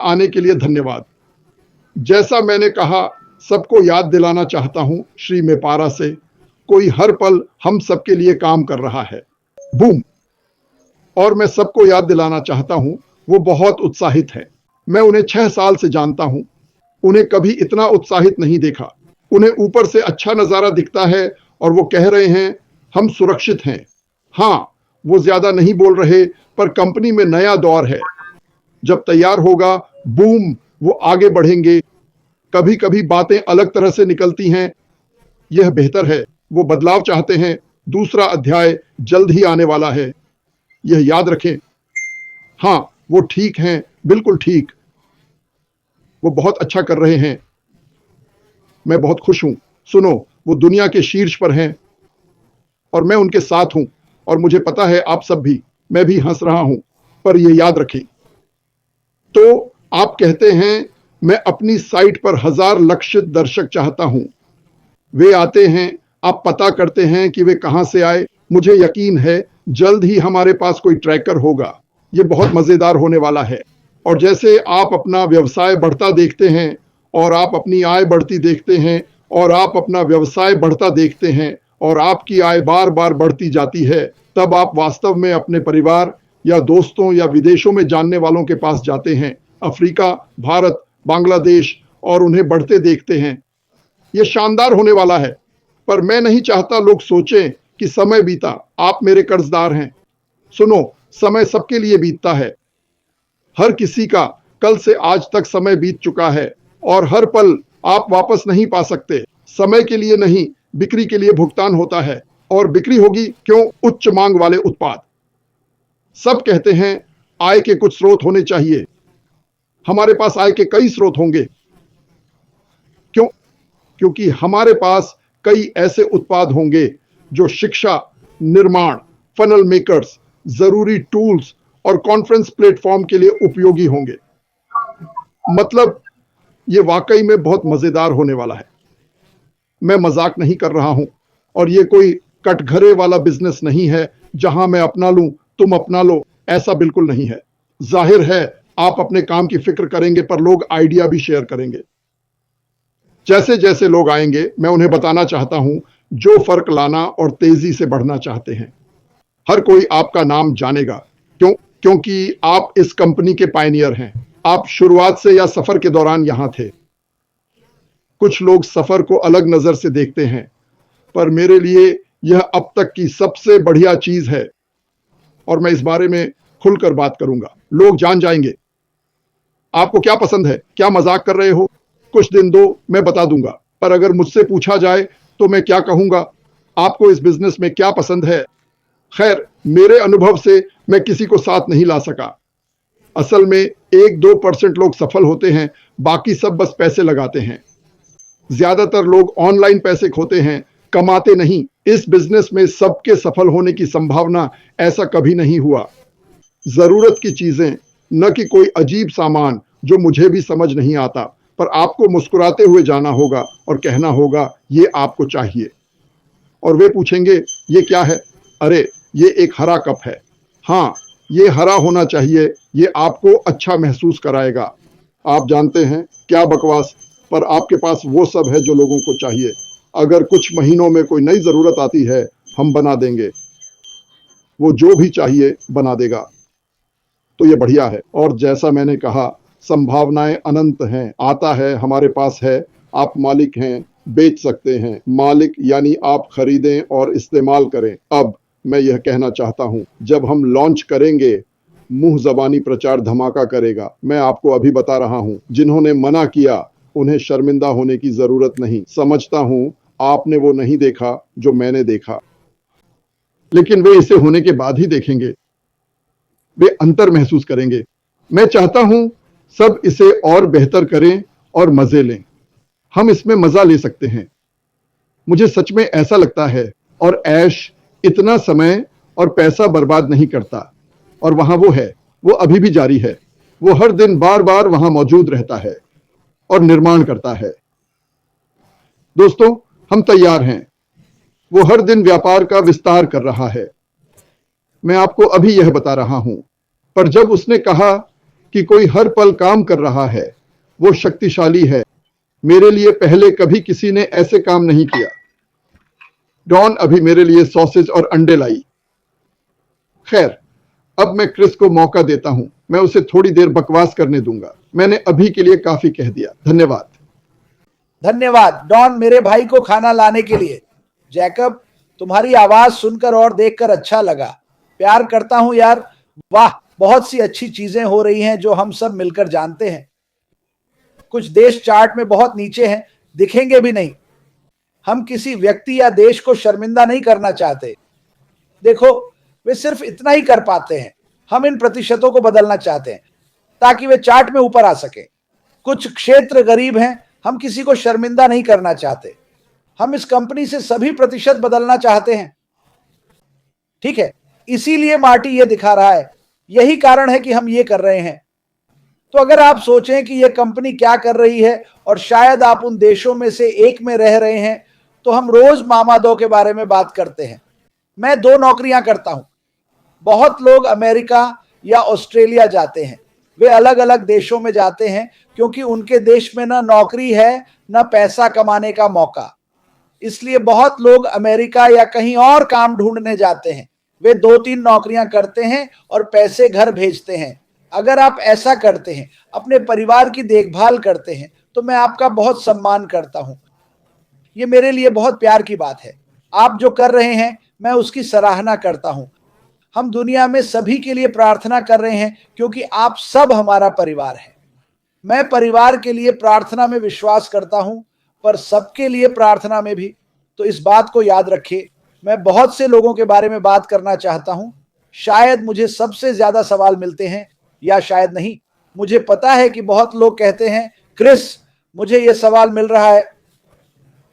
आने के लिए धन्यवाद। जैसा मैंने कहा, सबको याद दिलाना चाहता हूं श्री मेपारा से, कोई हर पल हम सबके लिए काम कर रहा है। बूम। और मैं सबको याद दिलाना चाहता हूं, वो बहुत उत्साहित है। मैं उन्हें 6 साल से जानता हूं। उन्हें कभी इतना उत्साहित नहीं देखा। उन्हें ऊपर से अच्छा नजारा दिखता है और वो कह रहे हैं, हम सुरक्षित हैं। हाँ, वो ज्यादा नहीं बोल रहे, पर कंपनी में नया दौर है। जब तैयार होगा, बूम, वो आगे बढ़ेंगे। कभी कभी बातें अलग तरह से निकलती हैं। यह बेहतर है। वो बदलाव चाहते हैं। दूसरा अध्याय जल्द ही आने वाला है। यह याद रखें। हाँ, वो ठीक हैं, बिल्कुल ठीक। वो बहुत अच्छा कर रहे हैं। मैं बहुत खुश हूं। सुनो, वो दुनिया के शीर्ष पर हैं और मैं उनके साथ हूं। और मुझे पता है आप सब भी। मैं भी हंस रहा हूं। पर यह याद रखें। तो आप कहते हैं, मैं अपनी साइट पर 1000 लक्षित दर्शक चाहता हूं। वे आते हैं, आप पता करते हैं कि वे कहां से आए। मुझे यकीन है जल्द ही हमारे पास कोई ट्रैकर होगा। ये बहुत मजेदार होने वाला है। और जैसे आप अपना व्यवसाय बढ़ता देखते हैं और आप अपनी आय बढ़ती देखते हैं और आप अपना व्यवसाय बढ़ता देखते हैं और आपकी आय बार बार बढ़ती जाती है, तब आप वास्तव में अपने परिवार या दोस्तों या विदेशों में जानने वालों के पास जाते हैं, अफ्रीका, भारत, बांग्लादेश, और उन्हें बढ़ते देखते हैं। यह शानदार होने वाला है। पर मैं नहीं चाहता लोग सोचें कि समय बीता, आप मेरे कर्जदार हैं। सुनो, समय सबके लिए बीतता है। हर किसी का कल से आज तक समय बीत चुका है और हर पल आप वापस नहीं पा सकते। समय के लिए नहीं, बिक्री के लिए भुगतान होता है। और बिक्री होगी क्यों? उच्च मांग वाले उत्पाद। सब कहते हैं आय के कुछ स्रोत होने चाहिए। हमारे पास आय के कई स्रोत होंगे। क्यों? क्योंकि हमारे पास कई ऐसे उत्पाद होंगे जो शिक्षा, निर्माण, फनल मेकर्स, जरूरी टूल्स और कॉन्फ्रेंस प्लेटफॉर्म के लिए उपयोगी होंगे। मतलब, ये वाकई में बहुत मजेदार होने वाला है। मैं मजाक नहीं कर रहा हूं। और ये कोई कटघरे वाला बिजनेस नहीं है जहां मैं अपना लूं, तुम अपना लो। ऐसा बिल्कुल नहीं है। जाहिर है आप अपने काम की फिक्र करेंगे, पर लोग आइडिया भी शेयर करेंगे। जैसे जैसे लोग आएंगे, मैं उन्हें बताना चाहता हूं जो फर्क लाना और तेजी से बढ़ना चाहते हैं। हर कोई आपका नाम जानेगा। क्यों? क्योंकि आप इस कंपनी के पायनियर हैं। आप शुरुआत से या सफर के दौरान यहां थे। कुछ लोग सफर को अलग नजर से देखते हैं, पर मेरे लिए यह अब तक की सबसे बढ़िया चीज है। और मैं इस बारे में खुलकर बात करूंगा। लोग जान जाएंगे। आपको क्या पसंद है? क्या मजाक कर रहे हो? कुछ दिन दो, मैं बता दूंगा। पर अगर मुझसे पूछा जाए तो मैं क्या कहूंगा? आपको इस बिजनेस में क्या पसंद है? खैर, मेरे अनुभव से मैं किसी को साथ नहीं ला सका। असल में 1-2% लोग सफल होते हैं, बाकी सब बस पैसे लगाते हैं। ज्यादातर लोग ऑनलाइन पैसे खोते हैं, कमाते नहीं। इस बिजनेस में सबके सफल होने की संभावना ऐसा कभी नहीं हुआ। जरूरत की चीजें, न कि कोई अजीब सामान जो मुझे भी समझ नहीं आता। पर आपको मुस्कुराते हुए जाना होगा और कहना होगा, ये आपको चाहिए। और वे पूछेंगे, ये क्या है? अरे, ये एक हरा कप है। हाँ, ये हरा होना चाहिए। ये आपको अच्छा महसूस कराएगा। आप जानते हैं, क्या बकवास। पर आपके पास वो सब है जो लोगों को चाहिए। अगर कुछ महीनों में कोई नई जरूरत आती है, हम बना देंगे। वो जो भी चाहिए बना देगा। तो ये बढ़िया है। और जैसा मैंने कहा, संभावनाएं अनंत हैं। आता है, हमारे पास है। आप मालिक हैं, बेच सकते हैं। मालिक यानी आप खरीदें और इस्तेमाल करें। अब मैं यह कहना चाहता हूं, जब हम लॉन्च करेंगे, मुंह जबानी प्रचार धमाका करेगा। मैं आपको अभी बता रहा हूं, जिन्होंने मना किया उन्हें शर्मिंदा होने की जरूरत नहीं। समझता हूं आपने वो नहीं देखा जो मैंने देखा, लेकिन वे इसे होने के बाद ही देखेंगे। वे अंतर महसूस करेंगे। मैं चाहता हूं सब इसे और बेहतर करें और मजे लें। हम इसमें मजा ले सकते हैं। मुझे सच में ऐसा लगता है। और ऐश इतना समय और पैसा बर्बाद नहीं करता। और वहां वो है, वो अभी भी जारी है। वो हर दिन बार बार वहां मौजूद रहता है और निर्माण करता है। दोस्तों, हम तैयार हैं। वो हर दिन व्यापार का विस्तार कर रहा है। मैं आपको अभी यह बता रहा हूं। पर जब उसने कहा कि कोई हर पल काम कर रहा है, वो शक्तिशाली है। मेरे लिए पहले कभी किसी ने ऐसे काम नहीं किया। डॉन अभी मेरे लिए सॉसेज और अंडे लाई। खैर, अब मैं क्रिस को मौका देता हूं। मैं उसे थोड़ी देर बकवास करने दूंगा। मैंने अभी के लिए काफी कह दिया। धन्यवाद। धन्यवाद डॉन, मेरे भाई को खाना लाने के लिए। जैकब, तुम्हारी आवाज सुनकर और देखकर अच्छा लगा। प्यार करता हूं यार। वाह, बहुत सी अच्छी चीजें हो रही हैं जो हम सब मिलकर जानते हैं। कुछ देश चार्ट में बहुत नीचे हैं, दिखेंगे भी नहीं। हम किसी व्यक्ति या देश को शर्मिंदा नहीं करना चाहते। देखो, वे सिर्फ इतना ही कर पाते हैं। हम इन प्रतिशतों को बदलना चाहते हैं ताकि वे चार्ट में ऊपर आ सके। कुछ क्षेत्र गरीब हैं, हम किसी को शर्मिंदा नहीं करना चाहते। हम इस कंपनी से सभी प्रतिशत बदलना चाहते हैं। ठीक है, इसीलिए मार्टी ये दिखा रहा है। यही कारण है कि हम ये कर रहे हैं। तो अगर आप सोचें कि यह कंपनी क्या कर रही है और शायद आप उन देशों में से एक में रह रहे हैं, तो हम रोज मामा-दो के बारे में बात करते हैं। मैं 2 नौकरियां करता हूं। बहुत लोग अमेरिका या ऑस्ट्रेलिया जाते हैं। वे अलग अलग देशों में जाते हैं क्योंकि उनके देश में ना नौकरी है, ना पैसा कमाने का मौका। इसलिए बहुत लोग अमेरिका या कहीं और काम ढूंढने जाते हैं। वे 2-3 नौकरियां करते हैं और पैसे घर भेजते हैं। अगर आप ऐसा करते हैं, अपने परिवार की देखभाल करते हैं, तो मैं आपका बहुत सम्मान करता हूं। ये मेरे लिए बहुत प्यार की बात है। आप जो कर रहे हैं, मैं उसकी सराहना करता हूं। हम दुनिया में सभी के लिए प्रार्थना कर रहे हैं क्योंकि आप सब हमारा परिवार है। मैं परिवार के लिए प्रार्थना में विश्वास करता हूं, पर सबके लिए प्रार्थना में भी। तो इस बात को याद रखिए, मैं बहुत से लोगों के बारे में बात करना चाहता हूं। शायद मुझे सबसे ज्यादा सवाल मिलते हैं या शायद नहीं। मुझे पता है कि बहुत लोग कहते हैं, क्रिस, मुझे यह सवाल मिल रहा है।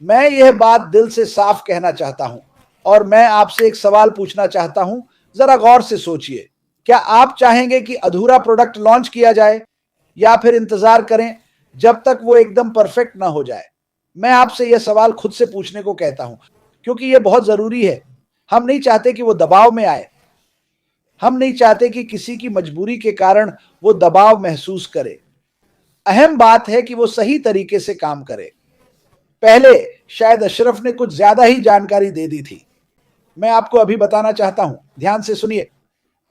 मैं यह बात दिल से साफ कहना चाहता हूं और मैं आपसे एक सवाल पूछना चाहता हूं। जरा गौर से सोचिए। क्या आप चाहेंगे कि अधूरा प्रोडक्ट लॉन्च किया जाए या फिर इंतजार करें जब तक वो एकदम परफेक्ट ना हो जाए? मैं आपसे यह सवाल खुद से पूछने को कहता हूं क्योंकि यह बहुत जरूरी है। हम नहीं चाहते कि वो दबाव में आए। हम नहीं चाहते कि किसी की मजबूरी के कारण वो दबाव महसूस करे। अहम बात है कि वो सही तरीके से काम करे। पहले शायद अशरफ ने कुछ ज्यादा ही जानकारी दे दी थी। मैं आपको अभी बताना चाहता हूं, ध्यान से सुनिए।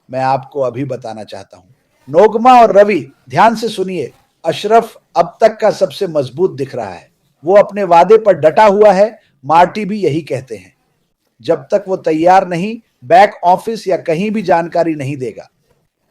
मैं आपको अभी बताना चाहता हूं। नोगमा और रवि, ध्यान से सुनिए। अशरफ अब तक का सबसे मजबूत दिख रहा है। वो अपने वादे पर डटा हुआ है। मार्टी भी यही कहते हैं। जब तक वो तैयार नहीं, बैक ऑफिस या कहीं भी जानकारी नहीं देगा।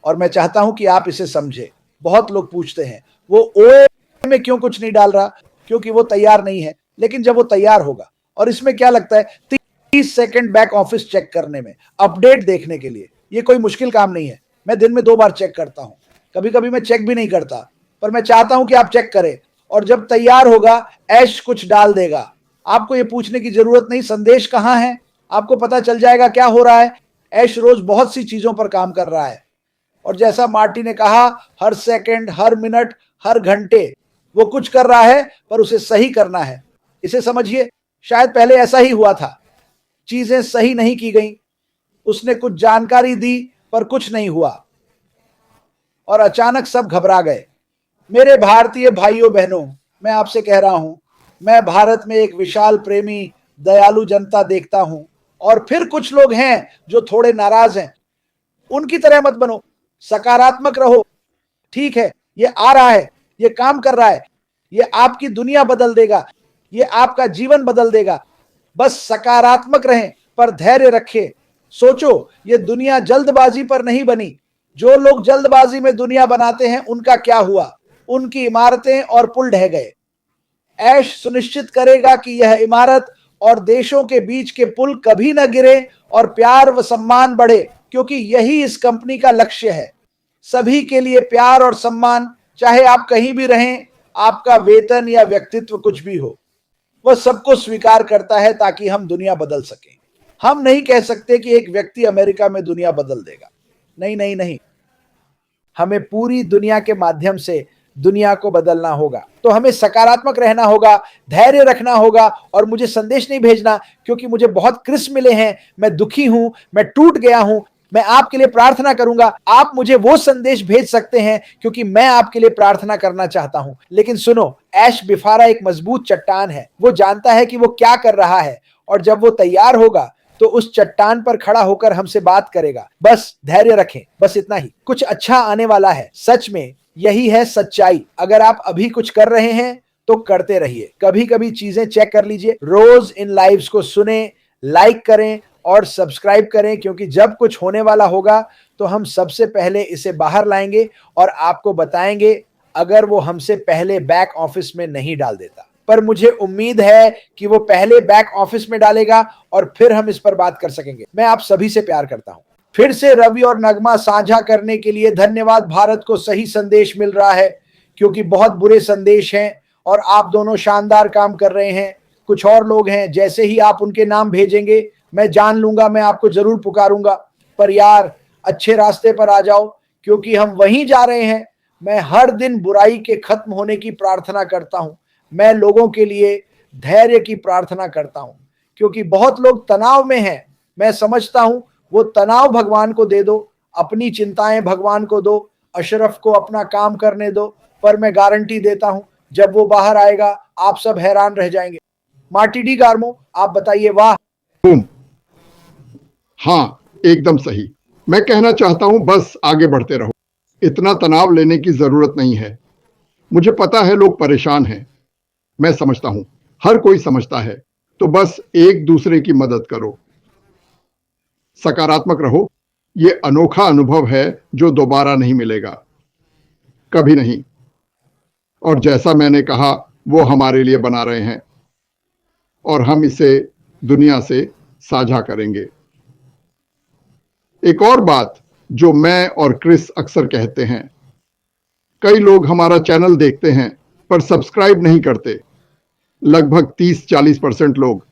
और मैं चाहता हूं कि आप इसे समझे। बहुत लोग पूछते हैं, वो ओए में क्यों कुछ नहीं डाल रहा? क्योंकि वो तैयार नहीं है। लेकिन जब वो तैयार होगा, और इसमें क्या लगता है 30 सेकंड बैक ऑफिस चेक करने में, अपडेट देखने के लिए, ये कोई मुश्किल काम नहीं है। मैं दिन में 2 बार चेक करता हूं। कभी कभी मैं चेक भी नहीं करता, पर मैं चाहता हूं कि आप चेक करें। और जब तैयार होगा, ऐश कुछ डाल देगा। आपको ये पूछने की जरूरत नहीं संदेश कहां है, आपको पता चल जाएगा क्या हो रहा है। ऐश रोज बहुत सी चीजों पर काम कर रहा है। और जैसा मार्टी ने कहा, हर सेकंड, हर मिनट, हर घंटे वो कुछ कर रहा है, पर उसे सही करना है। इसे समझिए। शायद पहले ऐसा ही हुआ था। चीजें सही नहीं की गई। उसने कुछ जानकारी दी पर कुछ नहीं हुआ और अचानक सब घबरा गए। मेरे भारतीय भाइयों बहनों, मैं आपसे कह रहा हूं, मैं भारत में एक विशाल प्रेमी, दयालु जनता देखता हूं। और फिर कुछ लोग हैं जो थोड़े नाराज हैं। उनकी तरह मत बनो। सकारात्मक रहो। ठीक है, ये आ रहा है, ये काम कर रहा है, ये आपकी दुनिया बदल देगा, ये आपका जीवन बदल देगा। बस सकारात्मक रहें, पर धैर्य रखें। सोचो, ये दुनिया जल्दबाजी पर नहीं बनी। जो लोग जल्दबाजी में दुनिया बनाते हैं, उनका क्या हुआ? उनकी इमारतें और पुल ढह गए। ऐश सुनिश्चित करेगा कि यह इमारत और देशों के बीच के पुल कभी न गिरे और प्यार व सम्मान बढ़े, क्योंकि यही इस कंपनी का लक्ष्य है। सभी के लिए प्यार और सम्मान, चाहे आप कहीं भी रहें, आपका वेतन या व्यक्तित्व कुछ भी हो, वह सबको स्वीकार करता है ताकि हम दुनिया बदल सकें। हम नहीं कह सकते कि एक व्यक्ति अमेरिका में दुनिया बदल देगा। नहीं नहीं नहीं, हमें पूरी दुनिया के माध्यम से दुनिया को बदलना होगा। तो हमें सकारात्मक रहना होगा, धैर्य रखना होगा और मुझे संदेश नहीं भेजना क्योंकि मुझे बहुत क्रिस मिले हैं, मैं दुखी हूं, मैं टूट गया हूं। मैं आपके लिए प्रार्थना करूंगा। आप मुझे वो संदेश भेज सकते हैं क्योंकि मैं आपके लिए प्रार्थना करना चाहता हूं। लेकिन सुनो, ऐश बिफारा एक मजबूत चट्टान है। वो जानता है कि वो क्या कर रहा है और जब वो तैयार होगा तो उस चट्टान पर खड़ा होकर हमसे बात करेगा। बस धैर्य रखें, बस इतना ही। कुछ अच्छा आने वाला है, सच में यही है सच्चाई। अगर आप अभी कुछ कर रहे हैं तो करते रहिए। कभी कभी चीजें चेक कर लीजिए। रोज इन लाइव्स को सुने, लाइक करें और सब्सक्राइब करें, क्योंकि जब कुछ होने वाला होगा तो हम सबसे पहले इसे बाहर लाएंगे और आपको बताएंगे, अगर वो हमसे पहले बैक ऑफिस में नहीं डाल देता। पर मुझे उम्मीद है कि वो पहले बैक ऑफिस में डालेगा और फिर हम इस पर बात कर सकेंगे। मैं आप सभी से प्यार करता हूं। फिर से रवि और नगमा साझा करने के लिए धन्यवाद। भारत को सही संदेश मिल रहा है क्योंकि बहुत बुरे संदेश हैं और आप दोनों शानदार काम कर रहे हैं। कुछ और लोग हैं, जैसे ही आप उनके नाम भेजेंगे मैं जान लूंगा, मैं आपको जरूर पुकारूंगा। पर यार, अच्छे रास्ते पर आ जाओ क्योंकि हम वहीं जा रहे हैं। मैं हर दिन बुराई के खत्म होने की प्रार्थना करता हूं। मैं लोगों के लिए धैर्य की प्रार्थना करता हूं क्योंकि बहुत लोग तनाव में हैं। मैं समझता हूं, वो तनाव भगवान को दे दो, अपनी चिंताएं भगवान को दो, अशरफ को अपना काम करने दो। पर मैं गारंटी देता हूं, जब वो बाहर आएगा आप सब हैरान रह जाएंगे। मार्टी डी गार्मो, आप बताइए। वाह। बूम। हाँ, एकदम सही। मैं कहना चाहता हूं, बस आगे बढ़ते रहो। इतना तनाव लेने की जरूरत नहीं है। मुझे पता है लोग परेशान हैं, मैं समझता हूं, हर कोई समझता है। तो बस एक दूसरे की मदद करो, सकारात्मक रहो। ये अनोखा अनुभव है जो दोबारा नहीं मिलेगा, कभी नहीं। और जैसा मैंने कहा, वो हमारे लिए बना रहे हैं और हम इसे दुनिया से साझा करेंगे। एक और बात जो मैं और क्रिस अक्सर कहते हैं, कई लोग हमारा चैनल देखते हैं पर सब्सक्राइब नहीं करते। लगभग 30-40% लोग।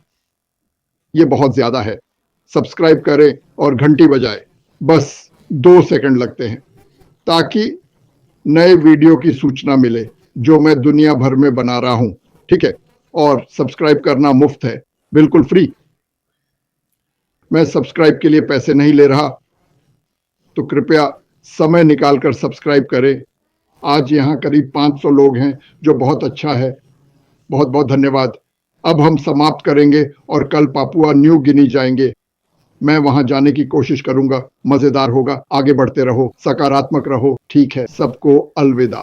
ये बहुत ज्यादा है। सब्सक्राइब करें और घंटी बजाएं। बस 2 सेकंड लगते हैं ताकि नए वीडियो की सूचना मिले जो मैं दुनिया भर में बना रहा हूं। ठीक है? और सब्सक्राइब करना मुफ्त है, बिल्कुल फ्री। मैं सब्सक्राइब के लिए पैसे नहीं ले रहा, तो कृपया समय निकालकर सब्सक्राइब करें। आज यहाँ करीब 500 लोग हैं, जो बहुत अच्छा है। बहुत बहुत धन्यवाद। अब हम समाप्त करेंगे और कल पापुआ न्यू गिनी जाएंगे। मैं वहां जाने की कोशिश करूंगा। मजेदार होगा। आगे बढ़ते रहो, सकारात्मक रहो। ठीक है, सबको अलविदा।